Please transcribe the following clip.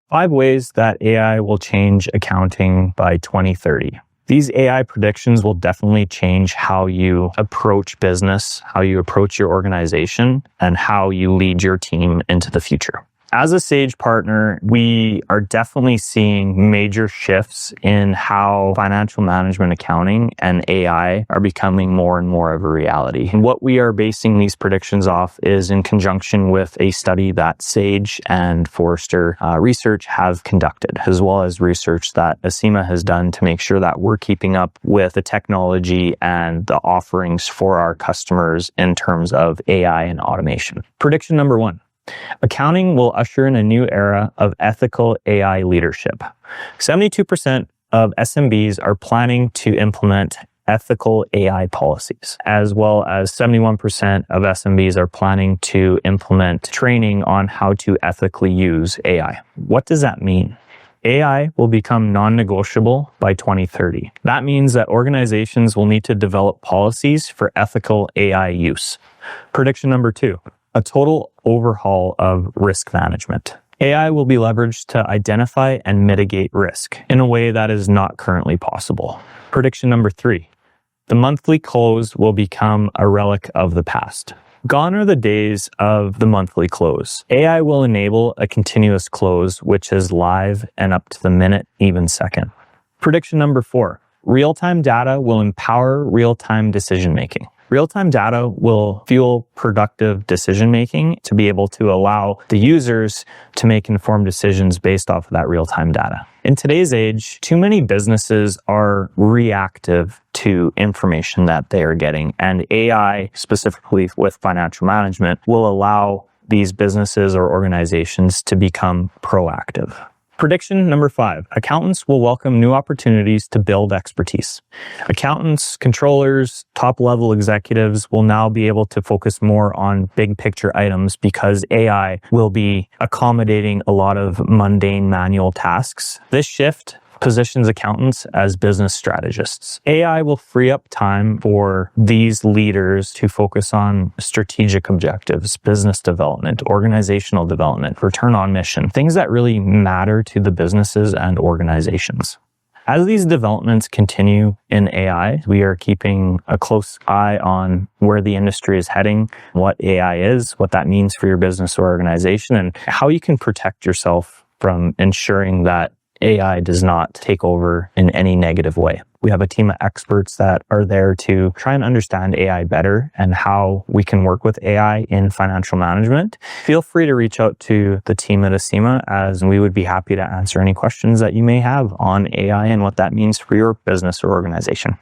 5 ways that AI will change accounting by 2030. These AI predictions will definitely change how you approach business, how you approach your organization, and how you lead your team into the future. As a Sage partner, we are definitely seeing major shifts in how financial management accounting and AI are becoming more and more of a reality. And what we are basing these predictions off is in conjunction with a study that Sage and Forrester Research have conducted, as well as research that Asyma has done to make sure that we're keeping up with the technology and the offerings for our customers in terms of AI and automation. Prediction number 1. Accounting will usher in a new era of ethical AI leadership. 72% of SMBs are planning to implement ethical AI policies, as well as 71% of SMBs are planning to implement training on how to ethically use AI. What does that mean? AI will become non-negotiable by 2030. That means that organizations will need to develop policies for ethical AI use. Prediction number 2. A total overhaul of risk management. AI will be leveraged to identify and mitigate risk in a way that is not currently possible. Prediction number 3. The monthly close will become a relic of the past. Gone are the days of the monthly close. AI will enable a continuous close, which is live and up to the minute, even second. Prediction number 4. Real-time data will empower real-time decision-making. Real-time data will fuel productive decision-making to be able to allow the users to make informed decisions based off of that real-time data. In today's age, too many businesses are reactive to information that they are getting, and AI, specifically with financial management, will allow these businesses or organizations to become proactive. Prediction number 5. Accountants will welcome new opportunities to build expertise. Accountants, controllers, top-level executives will now be able to focus more on big-picture items because AI will be accommodating a lot of mundane manual tasks. This shift positions accountants as business strategists. AI will free up time for these leaders to focus on strategic objectives, business development, organizational development, return on mission, things that really matter to the businesses and organizations. As these developments continue in AI, we are keeping a close eye on where the industry is heading, what AI is, what that means for your business or organization, and how you can protect yourself from ensuring that AI does not take over in any negative way. We have a team of experts that are there to try and understand AI better and how we can work with AI in financial management. Feel free to reach out to the team at Asyma, as we would be happy to answer any questions that you may have on AI and what that means for your business or organization.